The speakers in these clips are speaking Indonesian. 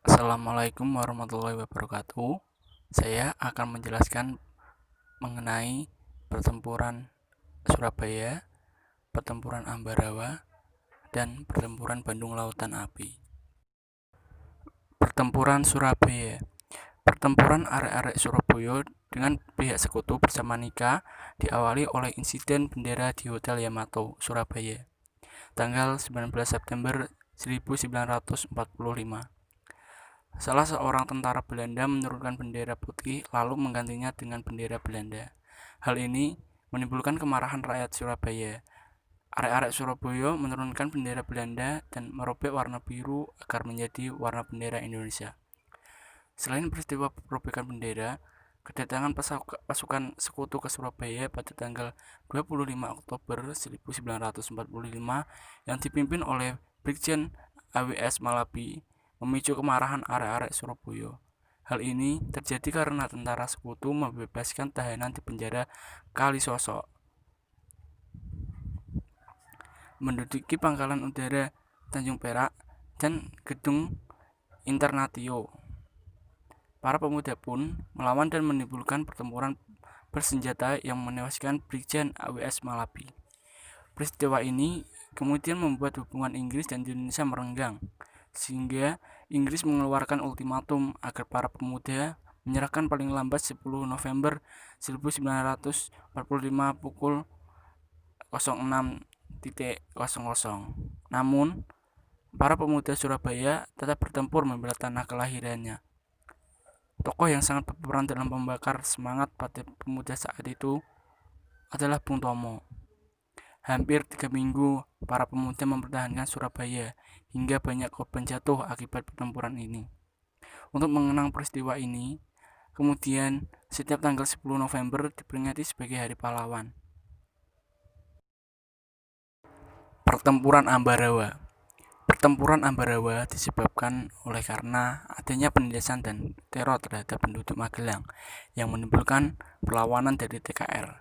Assalamualaikum warahmatullahi wabarakatuh. Saya akan menjelaskan mengenai pertempuran Surabaya, pertempuran Ambarawa, dan pertempuran Bandung Lautan Api. Pertempuran Surabaya. Pertempuran arek-arek Surabaya dengan pihak sekutu bersama Nika diawali oleh insiden bendera di Hotel Yamato, Surabaya, tanggal 19 September 1945. Salah seorang tentara Belanda menurunkan bendera putih lalu menggantinya dengan bendera Belanda. Hal ini menimbulkan kemarahan rakyat Surabaya. Arek-arek Surabaya menurunkan bendera Belanda dan merobek warna biru agar menjadi warna bendera Indonesia. Selain peristiwa perobekan bendera, kedatangan pasukan sekutu ke Surabaya pada tanggal 25 Oktober 1945 yang dipimpin oleh Brigjen AWS Malabi memicu kemarahan arek-arek Surabaya. Hal ini terjadi karena tentara sekutu membebaskan tahanan di penjara Kalisosok, menduduki pangkalan udara Tanjung Perak dan gedung Internatio. Para pemuda pun melawan dan menimbulkan pertempuran bersenjata yang menewaskan Brigjen AWS Malabi. Peristiwa ini kemudian membuat hubungan Inggris dan Indonesia merenggang, sehingga Inggris mengeluarkan ultimatum agar para pemuda menyerahkan paling lambat 10 November 1945 pukul 06.00. Namun, para pemuda Surabaya tetap bertempur membela tanah kelahirannya. Tokoh yang sangat berperan dalam membakar semangat pada pemuda saat itu adalah Bung Tomo. Hampir 3 minggu, para pemuda mempertahankan Surabaya hingga banyak korban jatuh akibat pertempuran ini. Untuk mengenang peristiwa ini, kemudian setiap tanggal 10 November diperingati sebagai Hari Pahlawan. Pertempuran Ambarawa. Pertempuran Ambarawa disebabkan oleh karena adanya penindasan dan teror terhadap penduduk Magelang yang menimbulkan perlawanan dari TKR.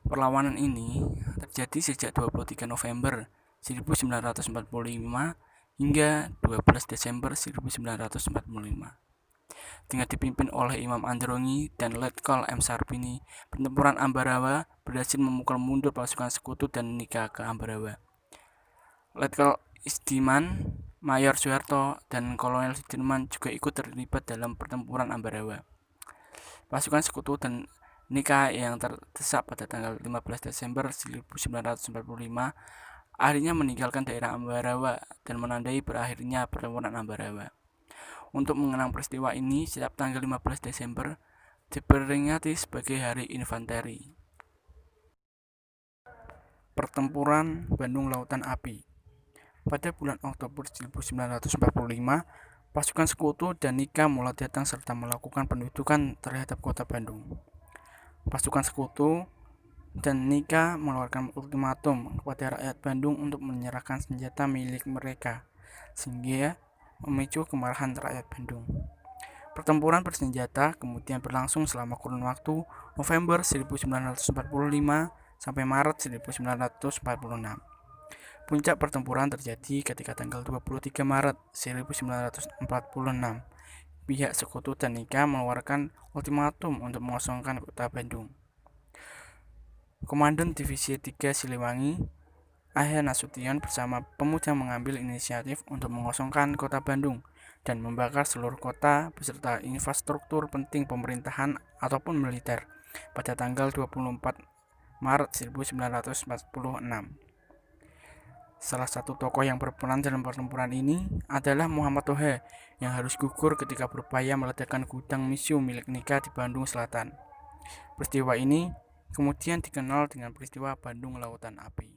Perlawanan ini terjadi sejak 23 November 1945 hingga 12 Desember 1945. Dengan dipimpin oleh Imam Androngi dan Letkol M. Sarbini, pertempuran Ambarawa berhasil memukul mundur pasukan sekutu dan Nika ke Ambarawa. Letkol Istiman, Mayor Soeharto, dan Kolonel Sudirman juga ikut terlibat dalam pertempuran Ambarawa. Pasukan sekutu dan Nika yang terdesak pada tanggal 15 Desember 1945 akhirnya meninggalkan daerah Ambarawa dan menandai berakhirnya pertempuran Ambarawa. Untuk mengenang peristiwa ini, setiap tanggal 15 Desember diperingati sebagai Hari Infanteri. Pertempuran Bandung Lautan Api. Pada bulan Oktober 1945, pasukan sekutu dan Nika mulai datang serta melakukan pendudukan terhadap kota Bandung. Pasukan sekutu dan Nika mengeluarkan ultimatum kepada rakyat Bandung untuk menyerahkan senjata milik mereka, sehingga memicu kemarahan rakyat Bandung. Pertempuran bersenjata kemudian berlangsung selama kurun waktu November 1945 sampai Maret 1946. Puncak pertempuran terjadi ketika tanggal 23 Maret 1946. Pihak sekutu dan Nika mengeluarkan ultimatum untuk mengosongkan kota Bandung. Komandan Divisi 3 Siliwangi, Ahya Nasution bersama pemuda mengambil inisiatif untuk mengosongkan kota Bandung dan membakar seluruh kota beserta infrastruktur penting pemerintahan ataupun militer pada tanggal 24 Maret 1946. Salah satu tokoh yang berperan dalam pertempuran ini adalah Muhammad Toha yang harus gugur ketika berupaya meledakkan gudang misiu milik Nika di Bandung Selatan. Peristiwa ini kemudian dikenal dengan peristiwa Bandung Lautan Api.